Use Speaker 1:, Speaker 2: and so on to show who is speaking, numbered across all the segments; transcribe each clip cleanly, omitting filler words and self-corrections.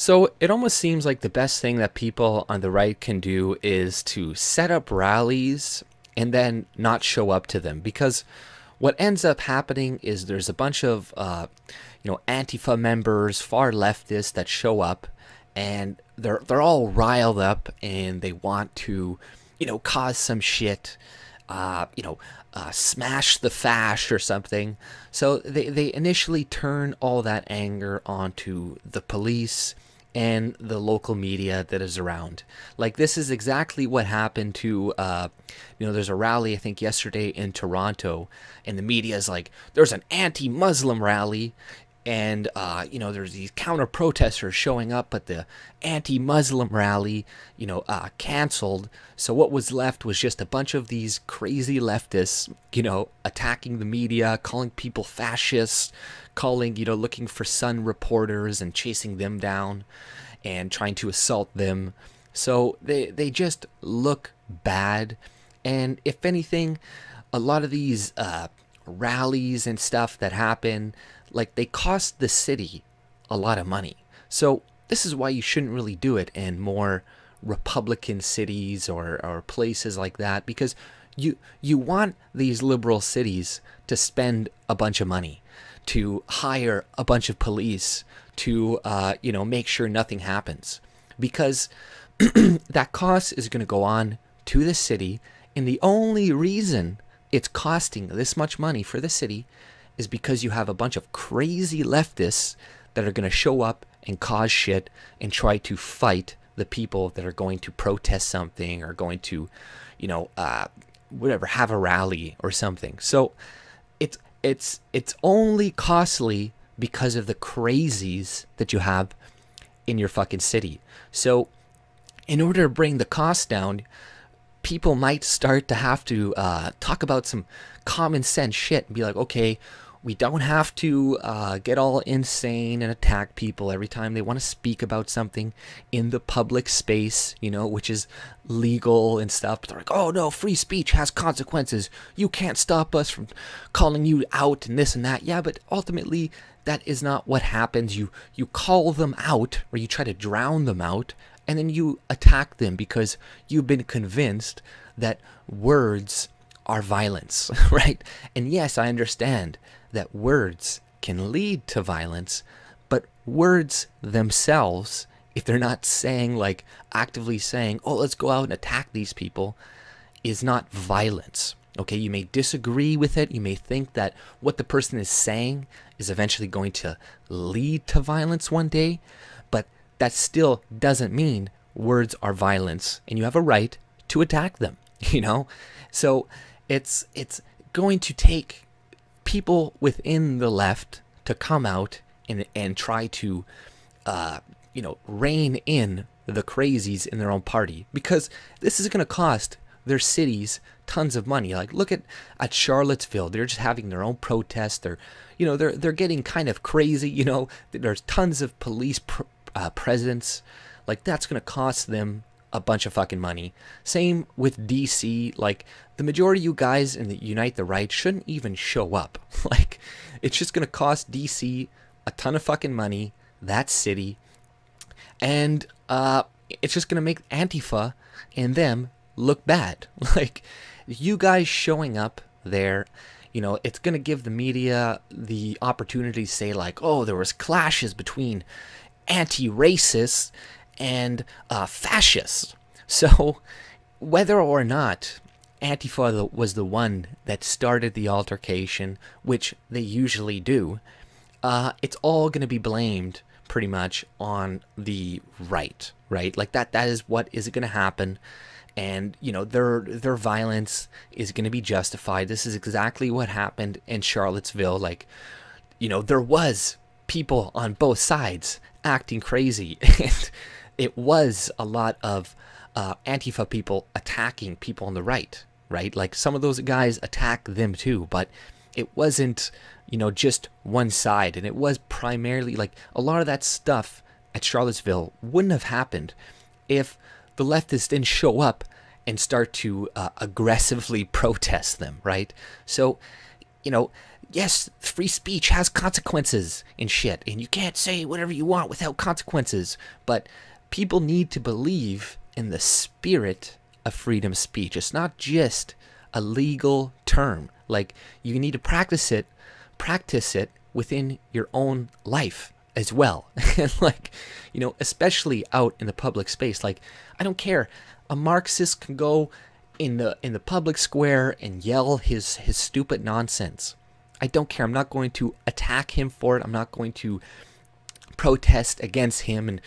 Speaker 1: So it almost seems like the best thing that people on the right can do is to set up rallies and then not show up to them, because what ends up happening is there's a bunch of Antifa members, far leftists that show up, and they're all riled up and they want to cause some shit, smash the fash or something. So they initially turn all that anger onto the police and the local media that is around. Like, this is exactly what happened to, there's a rally, I think, yesterday in Toronto, and the media is like, there's an anti-Muslim rally, and there's these counter protesters showing up at the anti-Muslim rally, canceled. So what was left was just a bunch of these crazy leftists, attacking the media, calling people fascists, looking for Sun reporters and chasing them down and trying to assault them. So they just look bad. And if anything, a lot of these rallies and stuff that happen, like, they cost the city a lot of money. So this is why you shouldn't really do it in more Republican cities or places like that, because you want these liberal cities to spend a bunch of money, to hire a bunch of police, to make sure nothing happens, because that cost is going to go on to the city, and the only reason it's costing this much money for the city is because you have a bunch of crazy leftists that are going to show up and cause shit and try to fight the people that are going to protest something or going to, whatever, have a rally or something. So it's only costly because of the crazies that you have in your fucking city. So in order to bring the cost down, people might start to have to talk about some common sense shit and be like, okay, we don't have to get all insane and attack people every time they want to speak about something in the public space, which is legal and stuff. But they're like, oh no, free speech has consequences. You can't stop us from calling you out and this and that. Yeah, but ultimately that is not what happens. You call them out, or you try to drown them out, and then you attack them because you've been convinced that words are violence, right? And yes, I understand that words can lead to violence, but words themselves, if they're not saying, like, actively saying, oh, let's go out and attack these people, is not violence. Okay, you may disagree with it. You may think that what the person is saying is eventually going to lead to violence one day, but that still doesn't mean words are violence, and you have a right to attack them, So it's going to take people within the left to come out and try to, rein in the crazies in their own party, because this is going to cost their cities tons of money. Like, look at Charlottesville. They're just having their own protests. They're getting kind of crazy. There's tons of police presence. Like, that's going to cost them a bunch of fucking money. Same with DC. Like, the majority of you guys in the Unite the Right shouldn't even show up. Like, it's just going to cost DC a ton of fucking money, that city, and it's just going to make Antifa and them look bad. Like, you guys showing up there, it's going to give the media the opportunity to say, like, oh, there was clashes between anti-racists and fascists. So whether or not Antifa was the one that started the altercation, which they usually do, it's all going to be blamed pretty much on the right? Like, that is what is going to happen. And, their violence is going to be justified. This is exactly what happened in Charlottesville. Like, there was people on both sides acting crazy. And it was a lot of Antifa people attacking people on the right? Like, some of those guys attack them too, but it wasn't, just one side. And it was primarily, like, a lot of that stuff at Charlottesville wouldn't have happened if the leftists didn't show up and start to aggressively protest them, right? So, yes, free speech has consequences and shit, and you can't say whatever you want without consequences. But people need to believe in the spirit of freedom of speech. It's not just a legal term. Like, you need to practice it within your own life as well. And like, especially out in the public space. Like, I don't care. A Marxist can go in the public square and yell his stupid nonsense. I don't care. I'm not going to attack him for it. I'm not going to protest against him and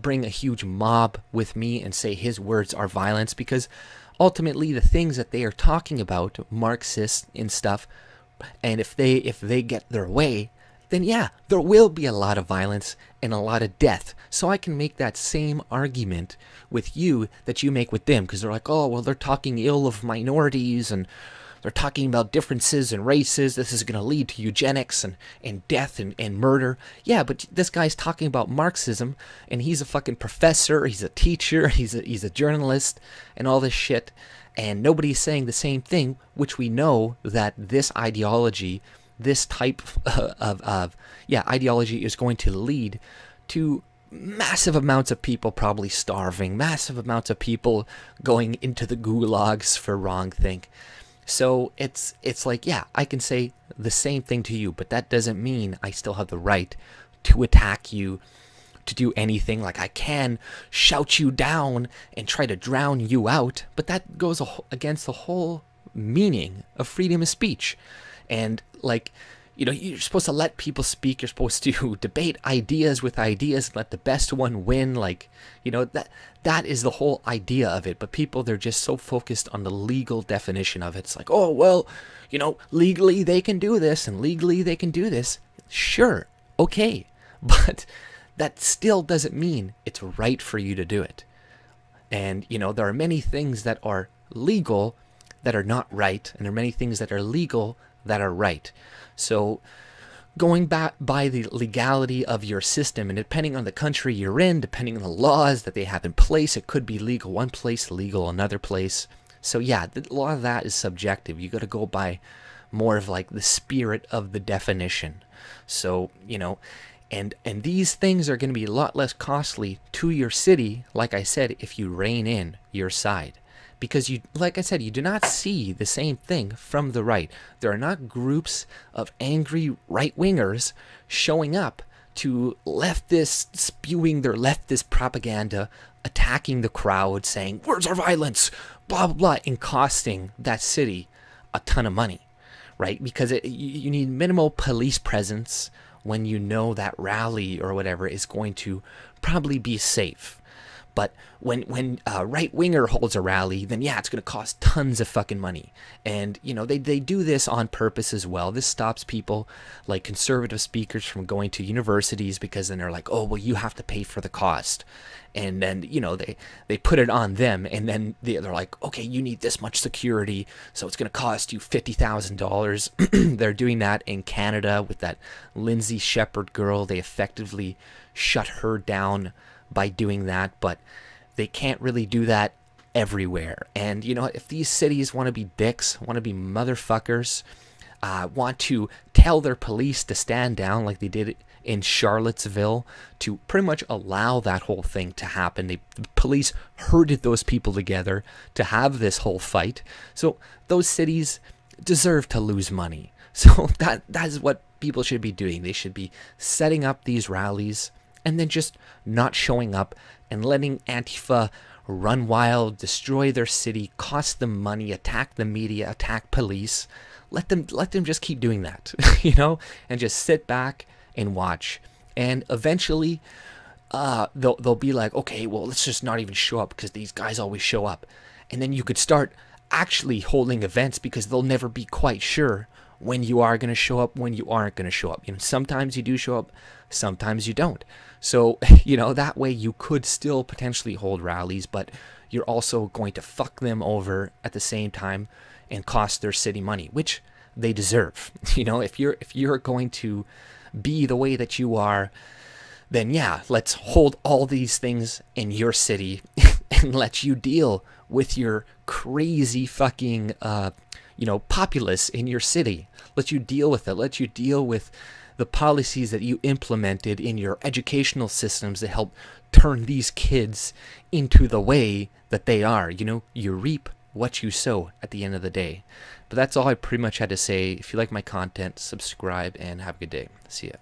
Speaker 1: bring a huge mob with me and say his words are violence, because ultimately the things that they are talking about, Marxists and stuff, and if they get their way, then yeah, there will be a lot of violence and a lot of death. So I can make that same argument with you that you make with them, because they're like, oh, well, they're talking ill of minorities and they're talking about differences in races. This is going to lead to eugenics and death and murder. Yeah, but this guy's talking about Marxism, and he's a fucking professor, he's a teacher, he's a journalist, and all this shit. And nobody's saying the same thing, which we know that this ideology, this type of ideology is going to lead to massive amounts of people probably starving, massive amounts of people going into the gulags for wrongthink. So it's like, yeah, I can say the same thing to you, but that doesn't mean I still have the right to attack you, to do anything. Like, I can shout you down and try to drown you out, but that goes against the whole meaning of freedom of speech. And like, you're supposed to let people speak. You're supposed to debate ideas with ideas and let the best one win. Like, that is the whole idea of it. But people, they're just so focused on the legal definition of it. It's like, oh, well, legally they can do this and legally they can do this. Sure, okay. But that still doesn't mean it's right for you to do it. And, there are many things that are legal that are not right, and there are many things that are legal that are right. So going back by the legality of your system, and depending on the country you're in, depending on the laws that they have in place, it could be legal one place, legal another place. So yeah, a lot of that is subjective. You got to go by more of like the spirit of the definition. So, and these things are going to be a lot less costly to your city, like I said, if you rein in your side. Because like I said, you do not see the same thing from the right. There are not groups of angry right-wingers showing up to leftist, spewing their leftist propaganda, attacking the crowd, saying, "Words are violence," blah, blah, blah, and costing that city a ton of money, right? Because you need minimal police presence when you know that rally or whatever is going to probably be safe. But when a right-winger holds a rally, then yeah, it's going to cost tons of fucking money. And, they do this on purpose as well. This stops people like conservative speakers from going to universities, because then they're like, oh, well, you have to pay for the cost. And then, they put it on them, and then they're like, okay, you need this much security, so it's going to cost you $50,000. They're doing that in Canada with that Lindsay Shepherd girl. They effectively shut her down by doing that, but they can't really do that everywhere. And if these cities want to be dicks, want to be motherfuckers, want to tell their police to stand down like they did in Charlottesville, to pretty much allow that whole thing to happen. The police herded those people together to have this whole fight. So those cities deserve to lose money. So that is what people should be doing. They should be setting up these rallies and then just not showing up and letting Antifa run wild, destroy their city, cost them money, attack the media, attack police. Let them just keep doing that, and just sit back and watch. And eventually, they'll be like, okay, well, let's just not even show up because these guys always show up. And then you could start actually holding events, because they'll never be quite sure when you are going to show up, when you aren't going to show up. Sometimes you do show up, sometimes you don't. So, that way you could still potentially hold rallies, but you're also going to fuck them over at the same time and cost their city money, which they deserve. If you're going to be the way that you are, then yeah, let's hold all these things in your city and let you deal with your crazy fucking populace in your city, let you deal with it, let you deal with the policies that you implemented in your educational systems that help turn these kids into the way that they are. You reap what you sow at the end of the day. But that's all I pretty much had to say. If you like my content, subscribe and have a good day. See ya.